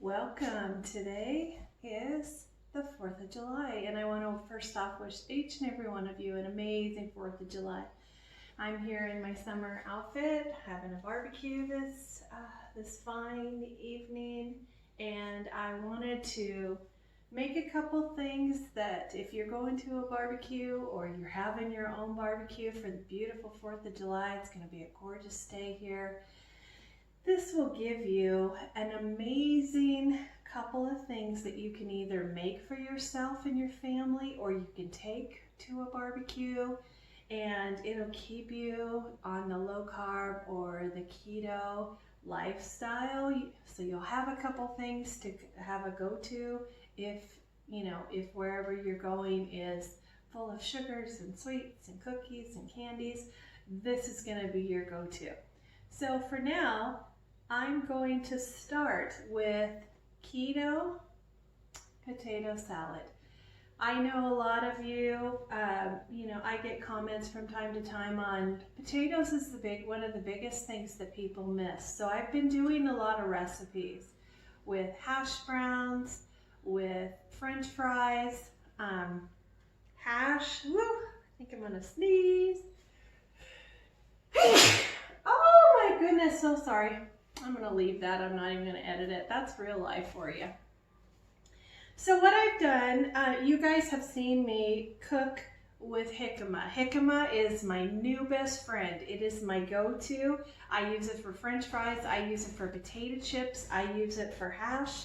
Welcome. Today is the 4th of July, and I want to first off wish each and every one of you an amazing 4th of July. I'm here in my summer outfit, having a barbecue this fine evening, and I wanted to make a couple things that if you're going to a barbecue or you're having your own barbecue for the beautiful 4th of July, it's going to be a gorgeous day here. This will give you an amazing couple of things that you can either make for yourself and your family, or you can take to a barbecue, and it'll keep you on the low carb or the keto lifestyle. So you'll have a couple things to have a go-to if wherever you're going is full of sugars and sweets and cookies and candies. This is going to be your go-to. So for now, I'm going to start with keto potato salad. I know a lot of you, I get comments from time to time on potatoes is one of the biggest things that people miss. So I've been doing a lot of recipes with hash browns, with French fries, hash. Woo, I think I'm gonna sneeze. Oh my goodness, so sorry. I'm going to leave that. I'm not even going to edit it. That's real life for you. So what I've done, you guys have seen me cook with jicama. Jicama is my new best friend. It is my go-to. I use it for French fries. I use it for potato chips. I use it for hash.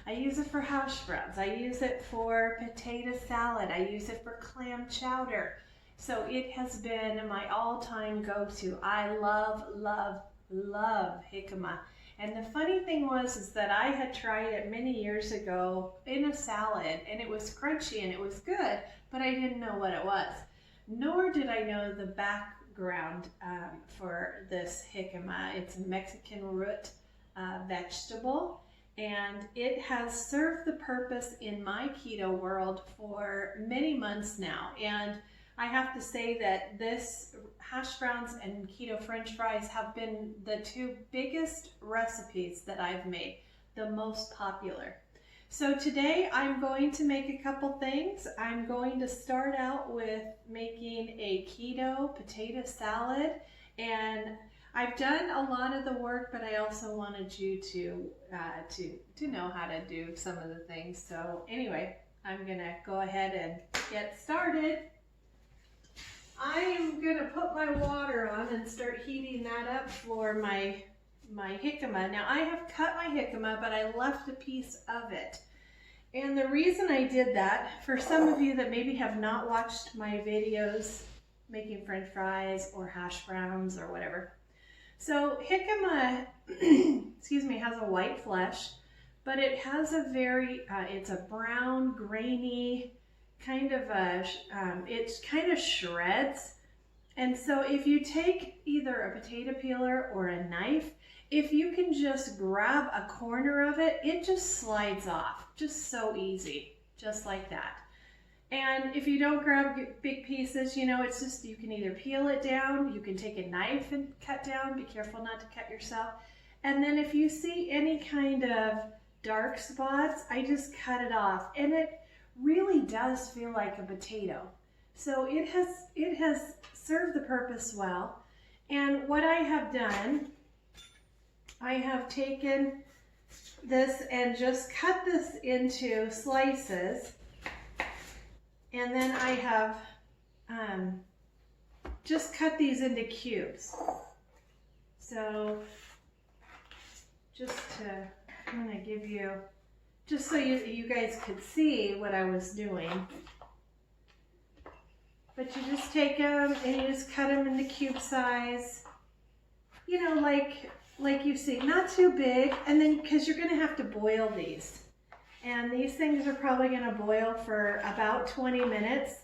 I use it for hash browns. I use it for potato salad. I use it for clam chowder. So it has been my all-time go-to. I love jicama. And the funny thing is that I had tried it many years ago in a salad, and it was crunchy and it was good, but I didn't know what it was. Nor did I know the background for this jicama. It's a Mexican root vegetable, and it has served the purpose in my keto world for many months now. And I have to say that this hash browns and keto French fries have been the two biggest recipes that I've made, the most popular. So today I'm going to make a couple things. I'm going to start out with making a keto potato salad, and I've done a lot of the work, but I also wanted you to know how to do some of the things. So anyway, I'm gonna go ahead and get started. I am going to put my water on and start heating that up for my jicama. Now I have cut my jicama, but I left a piece of it. And the reason I did that, for some of you that maybe have not watched my videos making French fries or hash browns or whatever. So jicama, excuse me, has a white flesh, but it has a it's a brown, grainy, kind of it kind of shreds. And so if you take either a potato peeler or a knife, if you can just grab a corner of it, it just slides off, just so easy, just like that. And if you don't grab big pieces, it's just, you can either peel it down, you can take a knife and cut down, be careful not to cut yourself. And then if you see any kind of dark spots, I just cut it off, and it really does feel like a potato. So it has served the purpose well. And what I have done, I have taken this and just cut this into slices, and then I have just cut these into cubes. So I'm going to give you, just so you guys could see what I was doing. But you just take them and you just cut them into cube size, like you see, not too big. And then, because you're going to have to boil these. And these things are probably going to boil for about 20 minutes.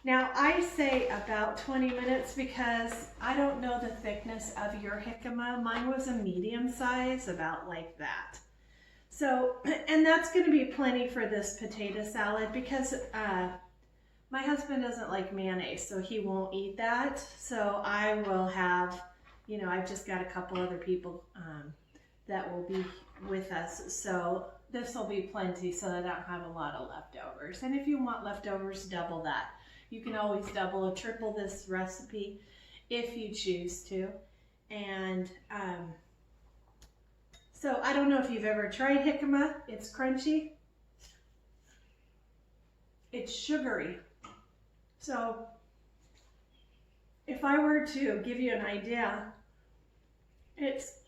Now, I say about 20 minutes because I don't know the thickness of your jicama. Mine was a medium size, about like that. So, and that's going to be plenty for this potato salad because my husband doesn't like mayonnaise, so he won't eat that. So I will have, I've just got a couple other people that will be with us. So this will be plenty so that I don't have a lot of leftovers. And if you want leftovers, double that. You can always double or triple this recipe if you choose to. And so I don't know if you've ever tried jicama. It's crunchy. It's sugary. So if I were to give you an idea, it's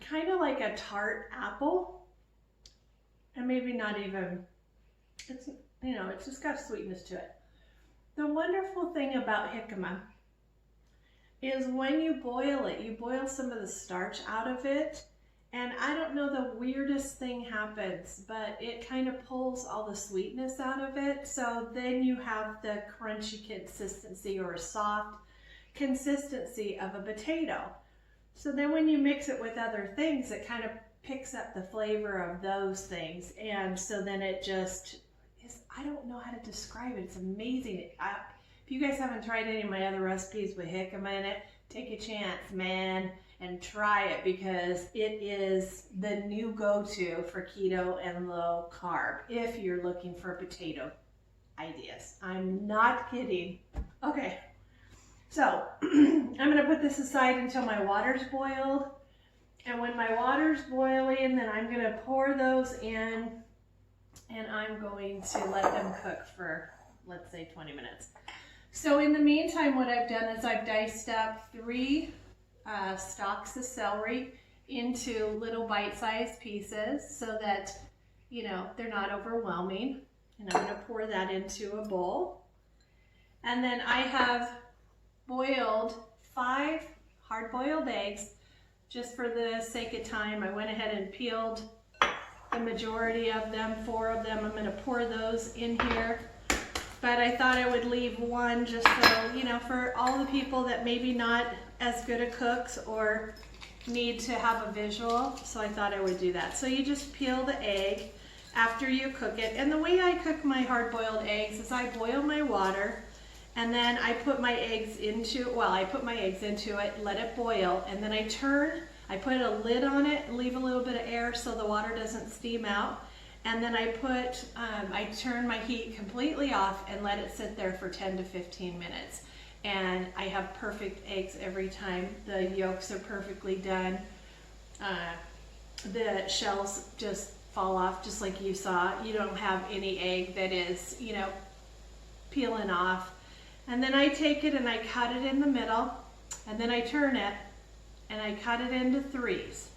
kind of like a tart apple, and maybe not even, it's, you know, it's just got sweetness to it. The wonderful thing about jicama is when you boil it, you boil some of the starch out of it, and I don't know, the weirdest thing happens, but it kind of pulls all the sweetness out of it. So then you have the crunchy consistency or a soft consistency of a potato. So then when you mix it with other things, it kind of picks up the flavor of those things. And so then it just is, I don't know how to describe it. It's amazing. If you guys haven't tried any of my other recipes with jicama in it, take a chance, man, and try it, because it is the new go-to for keto and low carb if you're looking for potato ideas. I'm not kidding. Okay, so I'm gonna put this aside until my water's boiled. And when my water's boiling, then I'm gonna pour those in, and I'm going to let them cook for, let's say, 20 minutes. So in the meantime, what I've done is I've diced up 3 stalks of celery into little bite-sized pieces so that, you know, they're not overwhelming. And I'm gonna pour that into a bowl. And then I have boiled 5 hard-boiled eggs. Just for the sake of time, I went ahead and peeled the majority of them, 4 of them. I'm gonna pour those in here. But I thought I would leave one just so, you know, for all the people that maybe not as good at cooks or need to have a visual. So I thought I would do that. So you just peel the egg after you cook it. And the way I cook my hard-boiled eggs is I boil my water, and then I put my eggs into, it, let it boil, and then I put a lid on it and leave a little bit of air so the water doesn't steam out. And then I turn my heat completely off and let it sit there for 10 to 15 minutes. And I have perfect eggs every time. The yolks are perfectly done. The shells just fall off just like you saw. You don't have any egg that is, you know, peeling off. And then I take it and I cut it in the middle, and then I turn it and I cut it into 3s.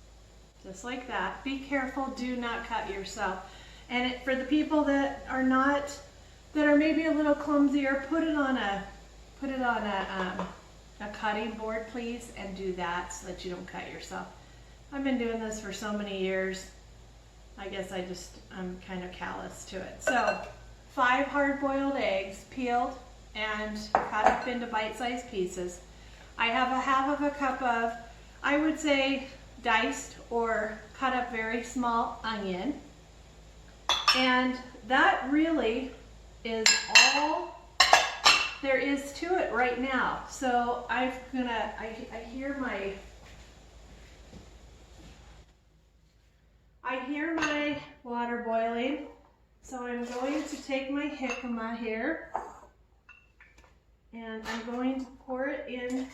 Just like that. Be careful, do not cut yourself. And for the people that are maybe a little clumsier, put it on a cutting board, please, and do that so that you don't cut yourself. I've been doing this for so many years. I guess I'm kind of callous to it. So 5 hard-boiled eggs peeled and cut up into bite-sized pieces. I have a half of a cup of, I would say, diced or cut up very small onion. And that really is all there is to it right now. So I hear my water boiling. So I'm going to take my jicama here, and I'm going to pour it in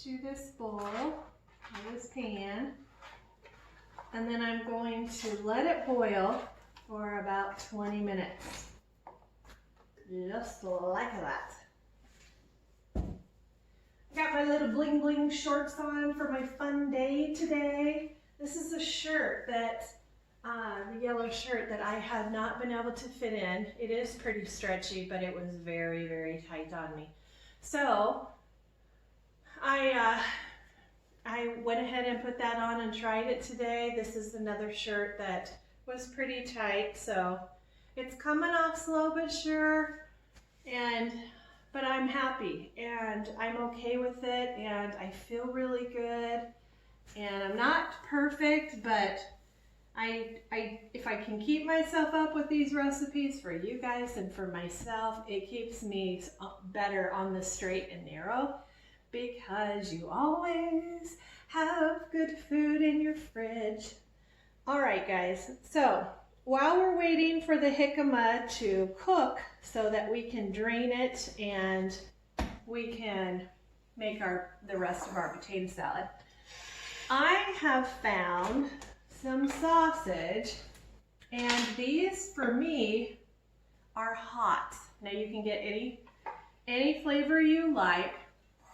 to this bowl, or this pan. And then I'm going to let it boil for about 20 minutes. Just like that. Got my little bling bling shorts on for my fun day today. This is a shirt that, the yellow shirt that I have not been able to fit in. It is pretty stretchy, but it was very, very tight on me. So I went ahead and put that on and tried it today. This is another shirt that was pretty tight, so it's coming off slow but sure, but I'm happy and I'm okay with it, and I feel really good. And I'm not perfect, but if I can keep myself up with these recipes for you guys and for myself, it keeps me better on the straight and narrow, because you always have good food in your fridge. All right, guys, so while we're waiting for the jicama to cook so that we can drain it and we can make the rest of our potato salad, I have found some sausage, and these for me are hot. Now you can get any flavor you like,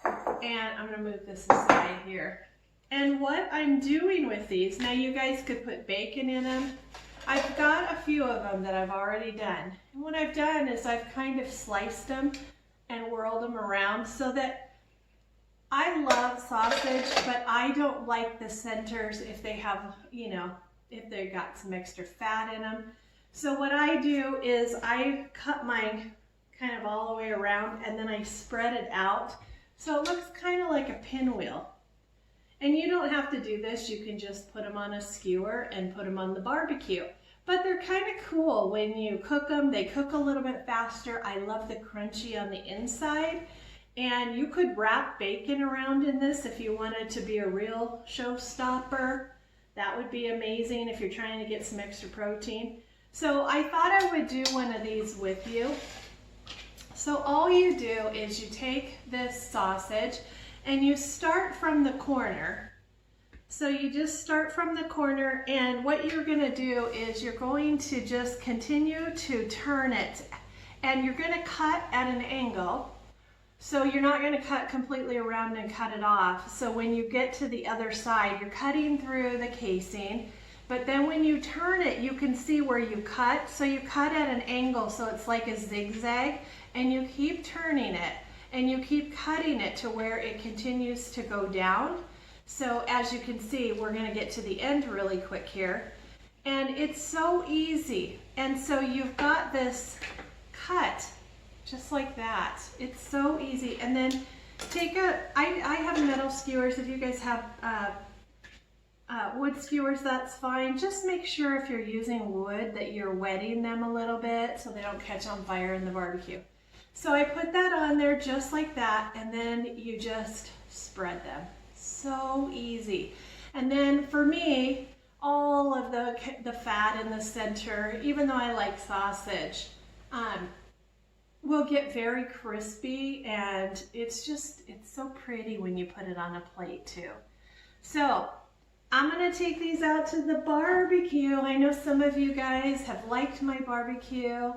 and I'm gonna move this aside here. And what I'm doing with these, now you guys could put bacon in them. I've got a few of them that I've already done. And what I've done is I've kind of sliced them and whirled them around so that I love sausage, but I don't like the centers if they have, if they got some extra fat in them. So what I do is I cut mine kind of all the way around and then I spread it out so it looks kind of like a pinwheel. And you don't have to do this, you can just put them on a skewer and put them on the barbecue. But they're kind of cool when you cook them. They cook a little bit faster. I love the crunchy on the inside. And you could wrap bacon around in this if you wanted to be a real showstopper. That would be amazing if you're trying to get some extra protein. So I thought I would do one of these with you. So all you do is you take this sausage and you start from the corner. So you just start from the corner, and what you're gonna do is you're going to just continue to turn it, and you're gonna cut at an angle. So you're not gonna cut completely around and cut it off. So when you get to the other side, you're cutting through the casing, but then when you turn it, you can see where you cut. So you cut at an angle, so it's like a zigzag, and you keep turning it. And you keep cutting it to where it continues to go down. So as you can see, we're gonna get to the end really quick here. And it's so easy. And so you've got this cut, just like that. It's so easy. And then take I have metal skewers. If you guys have wood skewers, that's fine. Just make sure if you're using wood that you're wetting them a little bit so they don't catch on fire in the barbecue. So I put that on there just like that, and then you just spread them. So easy. And then for me, all of the fat in the center, even though I like sausage, will get very crispy, and it's so pretty when you put it on a plate too. So I'm gonna take these out to the barbecue. I know some of you guys have liked my barbecue.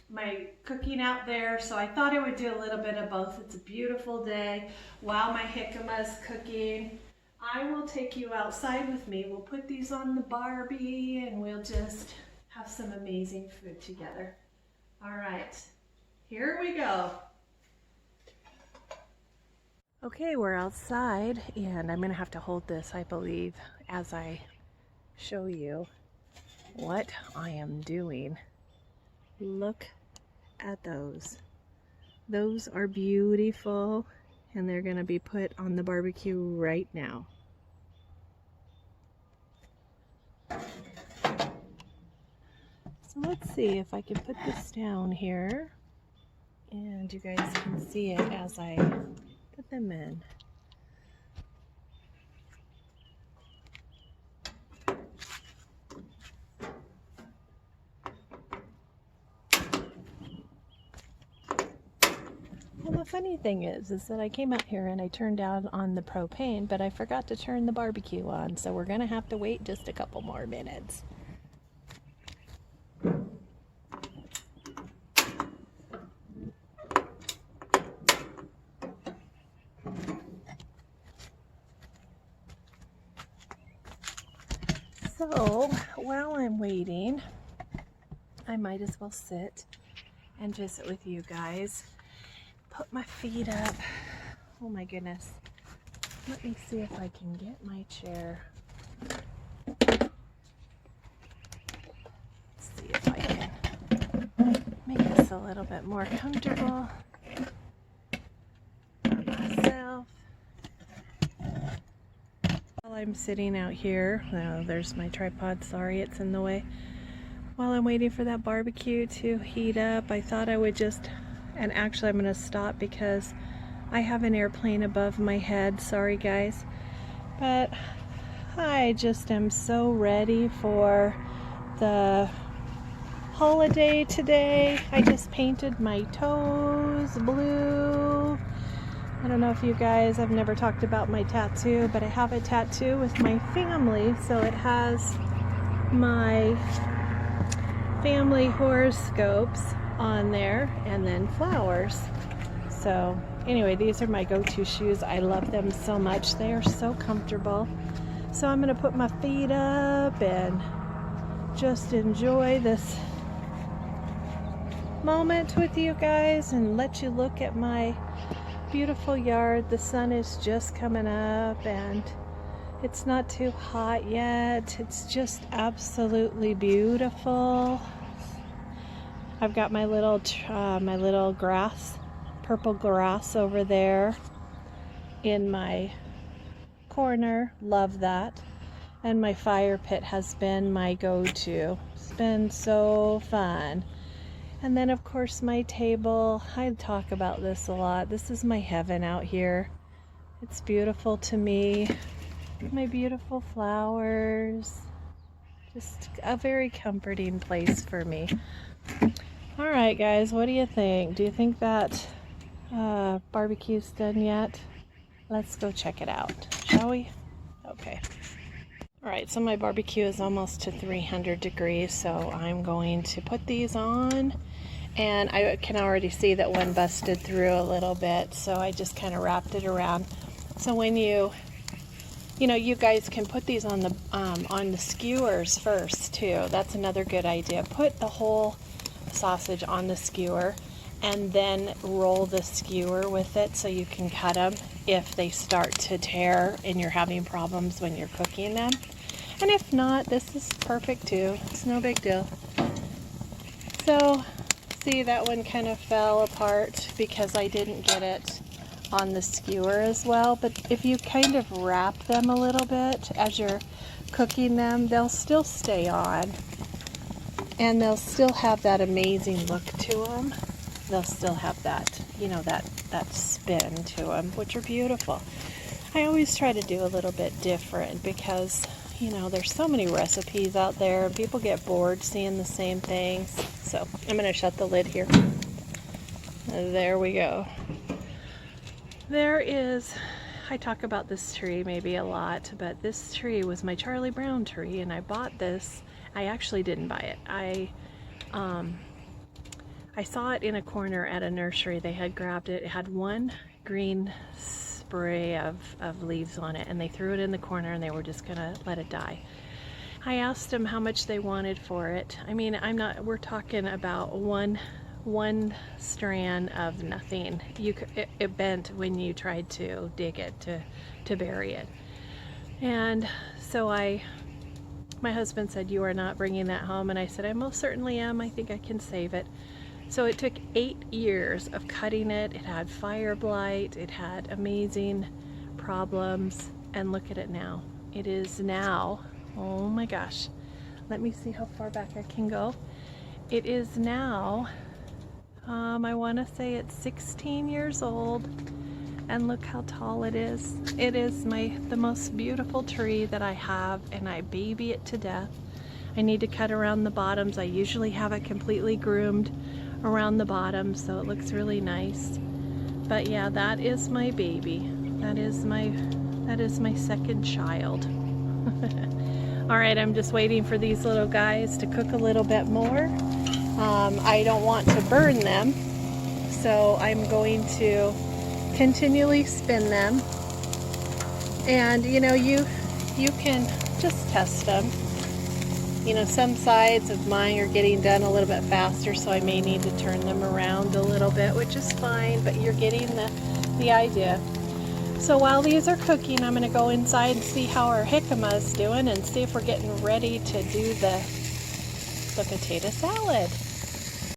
My cooking out there, so I thought I would do a little bit of both. It's a beautiful day. While my jicama's cooking, I will take you outside with me. We'll put these on the Barbie and we'll just have some amazing food together. All right, here we go. Okay, we're outside, and I'm gonna have to hold this, I believe, as I show you what I am doing. Look at those. Those are beautiful, and they're gonna be put on the barbecue right now. So let's see if I can put this down here, and you guys can see it as I put them in. The funny thing is that I came out here and I turned down on the propane, but I forgot to turn the barbecue on, so we're gonna have to wait just a couple more minutes. So while I'm waiting, I might as well sit and visit with you guys. Put my feet up. Oh my goodness. Let me see if I can get my chair. Let's see if I can make this a little bit more comfortable for myself. While I'm sitting out here, oh, there's my tripod, sorry it's in the way. While I'm waiting for that barbecue to heat up, I thought I would just, and actually I'm going to stop because I have an airplane above my head, sorry guys, but I just am so ready for the holiday today. I just painted my toes blue. I don't know if you guys, I've never talked about my tattoo, but I have a tattoo with my family. So it has my family horoscopes on there and then flowers. So anyway, these are my go-to shoes. I love them so much. They are so comfortable. So I'm going to put my feet up and just enjoy this moment with you guys and let you look at my beautiful yard. The sun is just coming up and it's not too hot yet. It's just absolutely beautiful. I've got my little grass, purple grass over there in my corner. Love that. And my fire pit has been my go-to. It's been so fun. And then of course my table. I talk about this a lot. This is my heaven out here. It's beautiful to me. My beautiful flowers. Just a very comforting place for me. All right, guys, what do you think? Do you think that barbecue's done yet? Let's go check it out, shall we? Okay. All right, so my barbecue is almost to 300 degrees, so I'm going to put these on. And I can already see that one busted through a little bit, so I just kind of wrapped it around. So when you guys can put these on the skewers first too. That's another good idea. Put the whole sausage on the skewer and then roll the skewer with it so you can cut them if they start to tear and you're having problems when you're cooking them. And if not, this is perfect too. It's no big deal. So, see, that one kind of fell apart because I didn't get it on the skewer as well. But if you kind of wrap them a little bit as you're cooking them, they'll still stay on. And they'll still have that amazing look to them. They'll still have that, that spin to them, which are beautiful. I always try to do a little bit different because, there's so many recipes out there and people get bored seeing the same things. So I'm going to shut the lid here. There we go. I talk about this tree maybe a lot, but this tree was my Charlie Brown tree and I bought this. I actually didn't buy it. I saw it in a corner at a nursery. They had grabbed it. It had one green spray of leaves on it and they threw it in the corner and they were just gonna let it die. I asked them how much they wanted for it. I mean, we're talking about one strand of nothing. It bent when you tried to dig it to bury it. And so my husband said, "You are not bringing that home." And I said, "I most certainly am. I think I can save it." So it took 8 years of cutting it. It had fire blight. It had amazing problems. And look at it now. It is now, oh my gosh. Let me see how far back I can go. It is now, I want to say it's 16 years old. And look how tall it is. It is the most beautiful tree that I have, and I baby it to death. I need to cut around the bottoms. I usually have it completely groomed around the bottom, so it looks really nice. But yeah, that is my baby. That is my second child. All right, I'm just waiting for these little guys to cook a little bit more. I don't want to burn them, so I'm going to continually spin them. And you can just test them. Some sides of mine are getting done a little bit faster, so I may need to turn them around a little bit, which is fine, but you're getting the idea. So while these are cooking, I'm going to go inside and see how our jicama is doing and see if we're getting ready to do the potato salad.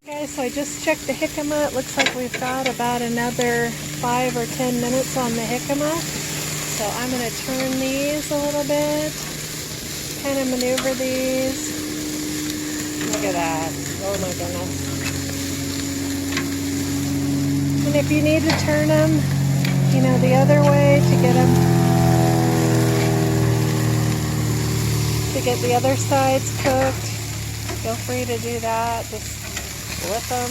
Okay, so I just checked the jicama. It looks like we've got about another 5 or 10 minutes on the jicama. So I'm going to turn these a little bit, kind of maneuver these. Look at that. Oh my goodness. And if you need to turn them, the other way to get them to get the other sides cooked, feel free to do that. Just flip them.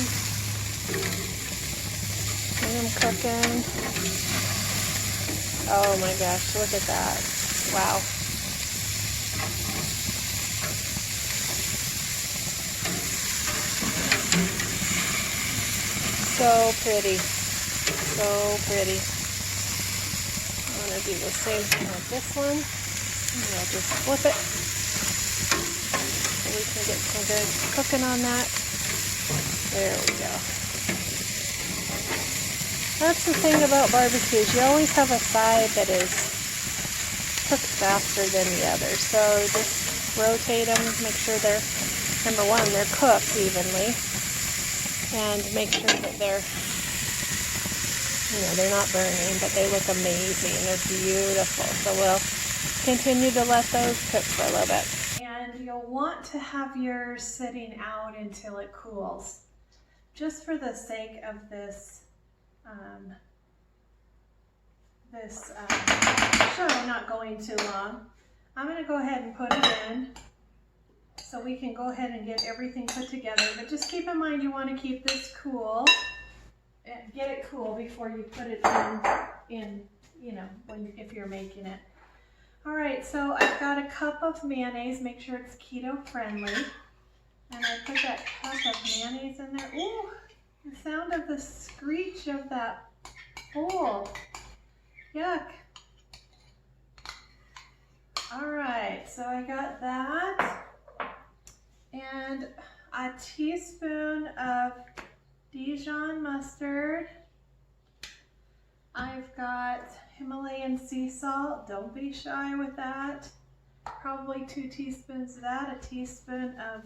Get them cooking. Oh my gosh, look at that. Wow. So pretty. So pretty. I'm going to do the same thing with this one. And I'll just flip it so we can get some good cooking on that. There we go. That's the thing about barbecues. You always have a side that is cooked faster than the other. So just rotate them, make sure they're, number one, they're cooked evenly. And make sure that they're, they're not burning, but they look amazing. They're beautiful. So we'll continue to let those cook for a little bit. And you'll want to have yours sitting out until it cools. Just for the sake of this show not going too long, I'm going to go ahead and put it in. So we can go ahead and get everything put together, but just keep in mind you want to keep this cool and get it cool before you put it in if you're making it. All right, so I've got a cup of mayonnaise. Make sure it's keto friendly. And I put that cup of mayonnaise in there. Ooh, the sound of the screech of that bowl. Yuck. All right, so I got that. And a teaspoon of Dijon mustard. I've got Himalayan sea salt. Don't be shy with that. Probably 2 teaspoons of that. A teaspoon of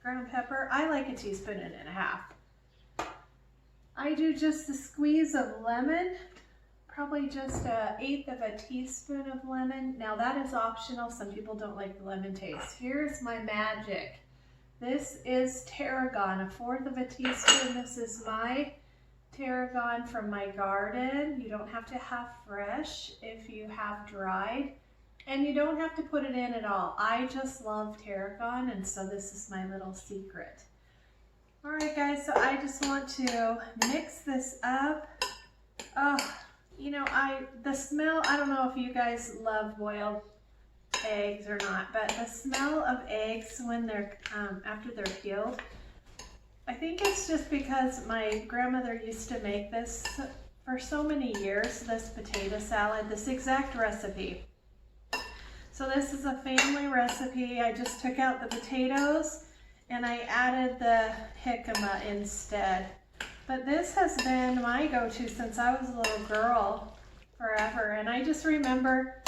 ground pepper. I like a teaspoon and a half. I do just a squeeze of lemon. Probably just 1/8 of a teaspoon of lemon. Now that is optional. Some people don't like the lemon taste. Here's my magic. This is tarragon, 1/4 of a teaspoon. This is my tarragon from my garden. You don't have to have fresh if you have dried, and you don't have to put it in at all. I just love tarragon, and so this is my little secret. All right, guys, so I just want to mix this up. Oh, the smell, I don't know if you guys love boiled eggs or not, but the smell of eggs when they're after they're peeled, I think it's just because my grandmother used to make this for so many years, this potato salad, this exact recipe. So this is a family recipe. I just took out the potatoes and I added the jicama instead. But this has been my go-to since I was a little girl, forever. And I just remember,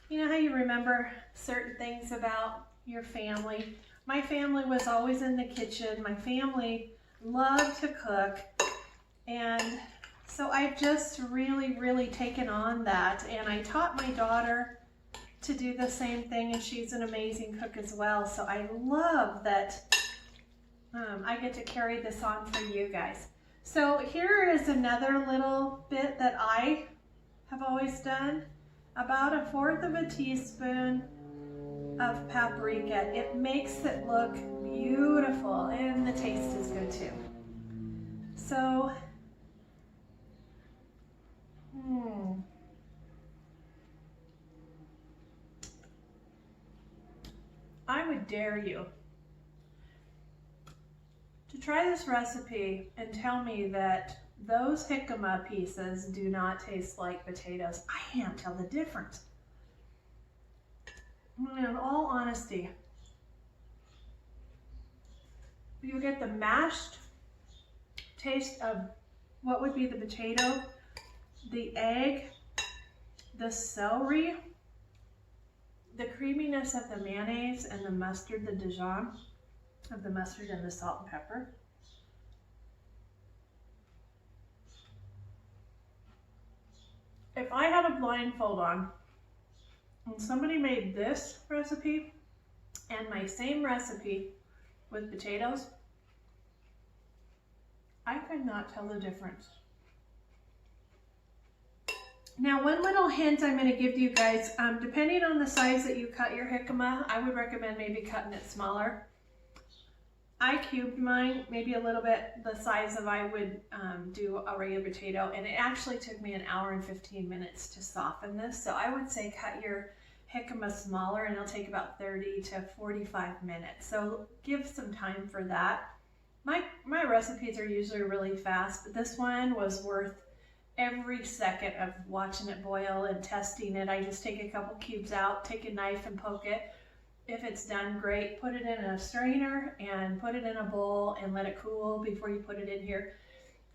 you know how you remember certain things about your family? My family was always in the kitchen. My family loved to cook. And so I've just really, really taken on that. And I taught my daughter to do the same thing, and she's an amazing cook as well. So I love that I get to carry this on for you guys. So here is another little bit that I have always done. About 1/4 of a teaspoon of paprika. It makes it look beautiful, and the taste is good too. So, I would dare you to try this recipe and tell me that those jicama pieces do not taste like potatoes. I can't tell the difference. In all honesty, you get the mashed taste of what would be the potato, the egg, the celery, the creaminess of the mayonnaise and the mustard, the Dijon of the mustard and the salt and pepper. If I had a blindfold on and somebody made this recipe and my same recipe with potatoes, I could not tell the difference. Now, one little hint I'm going to give to you guys, depending on the size that you cut your jicama, I would recommend maybe cutting it smaller. I cubed mine maybe a little bit the size of I would do a regular potato, and it actually took me an hour and 15 minutes to soften this. So I would say cut your jicama smaller, and it'll take about 30 to 45 minutes. So give some time for that. My recipes are usually really fast, but this one was worth every second of watching it boil and testing it. I just take a couple cubes out, take a knife and poke it. If it's done, great. Put it in a strainer and put it in a bowl and let it cool before you put it in here.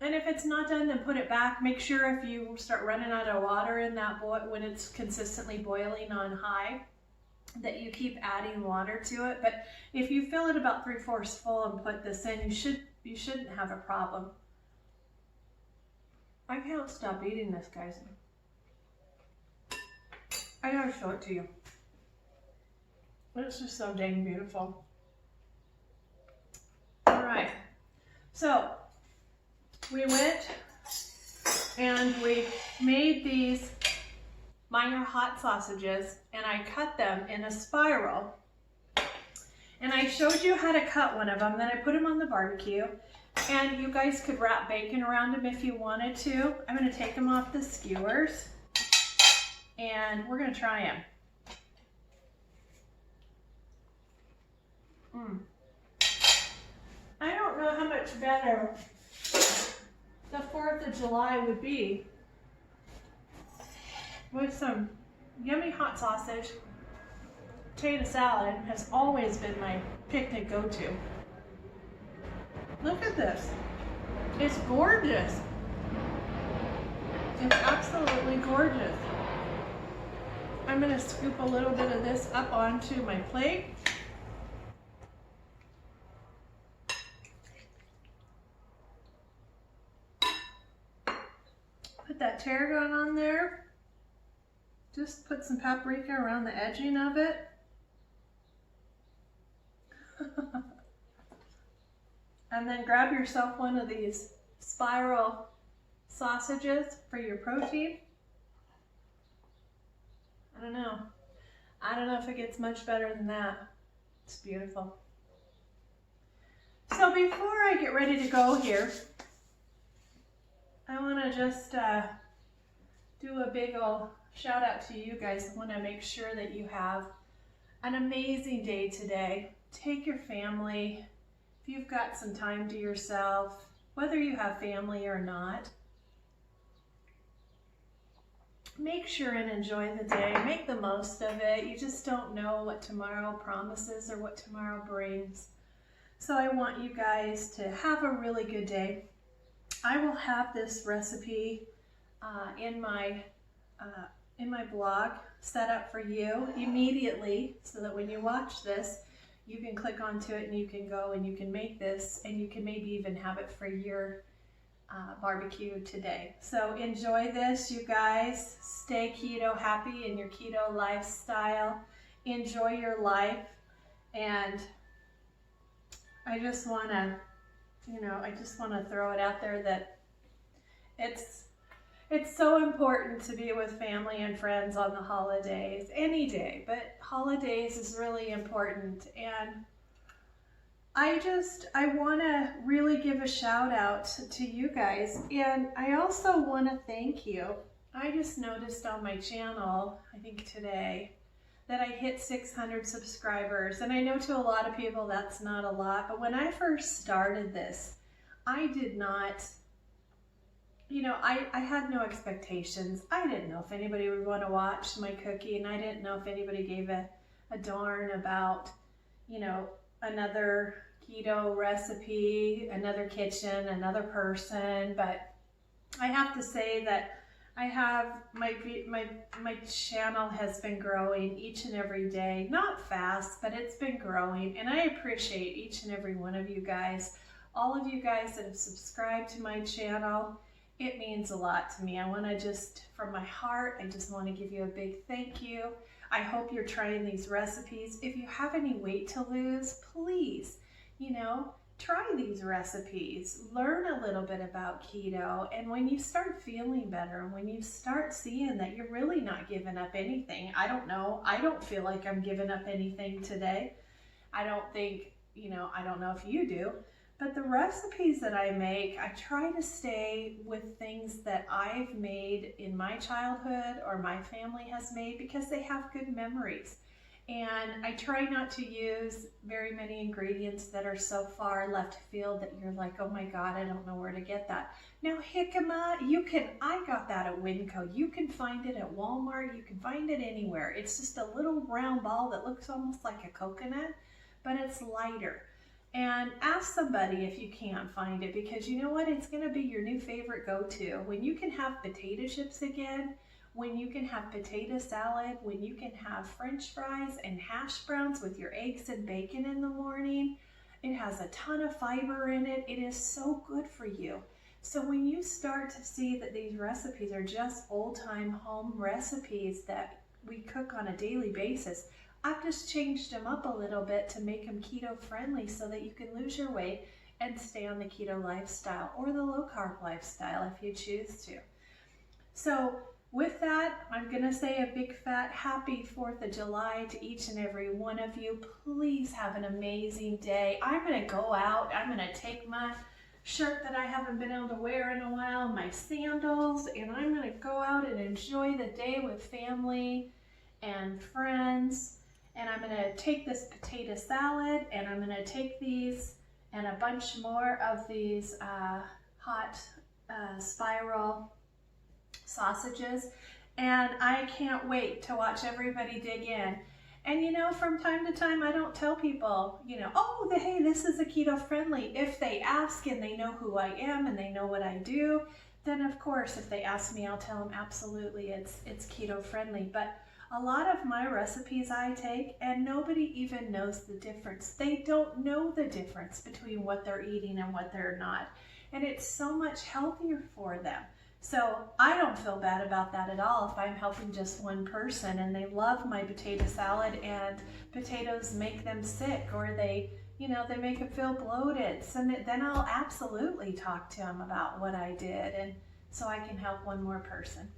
And if it's not done, then put it back. Make sure if you start running out of water in that boil, when it's consistently boiling on high, that you keep adding water to it. But if you fill it about 3/4 full and put this in, you shouldn't have a problem. I can't stop eating this, guys. I gotta show it to you. It's just so dang beautiful. All right, so we went and we made these minor hot sausages, and I cut them in a spiral. And I showed you how to cut one of them, then I put them on the barbecue. And you guys could wrap bacon around them if you wanted to. I'm going to take them off the skewers, and we're going to try them. I don't know how much better the 4th of July would be with some yummy hot sausage. Potato salad has always been my picnic go-to. Look at this. It's gorgeous. It's absolutely gorgeous. I'm going to scoop a little bit of this up onto my plate. Put that tarragon on there. Just put some paprika around the edging of it. And then grab yourself one of these spiral sausages for your protein. I don't know if it gets much better than that. It's beautiful. So before I get ready to go here, I want to just do a big ol' shout out to you guys. I want to make sure that you have an amazing day today. Take your family. If you've got some time to yourself, whether you have family or not, make sure and enjoy the day. Make the most of it. You just don't know what tomorrow promises or what tomorrow brings. So I want you guys to have a really good day. I will have this recipe in my blog set up for you immediately, so that when you watch this, you can click onto it and you can go and you can make this, and you can maybe even have it for your barbecue today. So enjoy this, you guys. Stay keto happy in your keto lifestyle. Enjoy your life. And I just want to, throw it out there that it's so important to be with family and friends on the holidays, any day, but holidays is really important. And I want to really give a shout out to you guys. And I also want to thank you. I just noticed on my channel, I think today, that I hit 600 subscribers. And I know to a lot of people that's not a lot, but when I first started this, I did not, I had no expectations. I didn't know if anybody would want to watch my cooking. I didn't know if anybody gave a darn about, another keto recipe, another kitchen, another person. But I have to say that I have my channel has been growing each and every day. Not fast, but it's been growing, and I appreciate each and every one of you guys. All of you guys that have subscribed to my channel, it means a lot to me. I want to just, from my heart, I just want to give you a big thank you. I hope you're trying these recipes. If you have any weight to lose, please, try these recipes, learn a little bit about keto, and when you start feeling better, and when you start seeing that you're really not giving up anything, I don't know, I don't feel like I'm giving up anything today. I don't think, I don't know if you do, but the recipes that I make, I try to stay with things that I've made in my childhood or my family has made because they have good memories. And I try not to use very many ingredients that are so far left field that you're like, oh my God, I don't know where to get that. Now, jicama, I got that at Winco. You can find it at Walmart. You can find it anywhere. It's just a little round ball that looks almost like a coconut, but it's lighter. And ask somebody if you can't find it, because you know what? It's going to be your new favorite go-to. When you can have potato chips again, when you can have potato salad, when you can have French fries and hash browns with your eggs and bacon in the morning. It has a ton of fiber in it. It is so good for you. So when you start to see that these recipes are just old-time home recipes that we cook on a daily basis, I've just changed them up a little bit to make them keto friendly so that you can lose your weight and stay on the keto lifestyle or the low carb lifestyle if you choose to. So with that, I'm going to say a big fat happy 4th of July to each and every one of you. Please have an amazing day. I'm going to go out. I'm going to take my shirt that I haven't been able to wear in a while, my sandals, and I'm going to go out and enjoy the day with family and friends. And I'm going to take this potato salad, and I'm going to take these and a bunch more of these hot spiral sausages, and I can't wait to watch everybody dig in. And from time to time, I don't tell people, oh, hey, this is a keto friendly. If they ask and they know who I am and they know what I do, then of course, if they ask me, I'll tell them absolutely it's keto friendly. But a lot of my recipes I take, and nobody even knows the difference. They don't know the difference between what they're eating and what they're not. And it's so much healthier for them. So I don't feel bad about that at all if I'm helping just one person and they love my potato salad and potatoes make them sick, or they make them feel bloated. So then I'll absolutely talk to them about what I did, and so I can help one more person.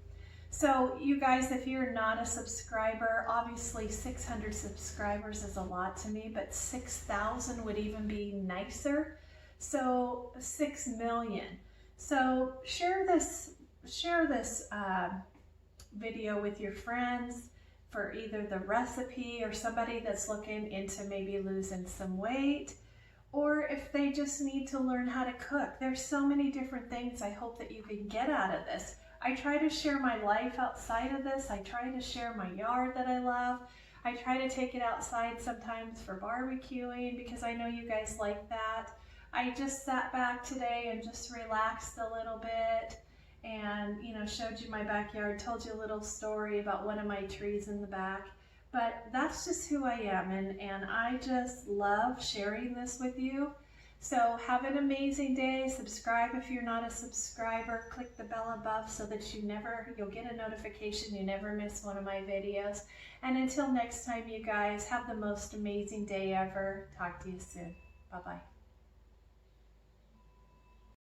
So you guys, if you're not a subscriber, obviously 600 subscribers is a lot to me, but 6,000 would even be nicer. So 6 million. So share this video with your friends for either the recipe or somebody that's looking into maybe losing some weight, or if they just need to learn how to cook. There's so many different things I hope that you can get out of this. I try to share my life outside of this. I try to share my yard that I love. I try to take it outside sometimes for barbecuing because I know you guys like that. I just sat back today and just relaxed a little bit and, showed you my backyard, told you a little story about one of my trees in the back. But that's just who I am, and I just love sharing this with you. So have an amazing day. Subscribe if you're not a subscriber. Click the bell above so that you'll get a notification. You never miss one of my videos. And until next time, you guys, have the most amazing day ever. Talk to you soon. Bye-bye.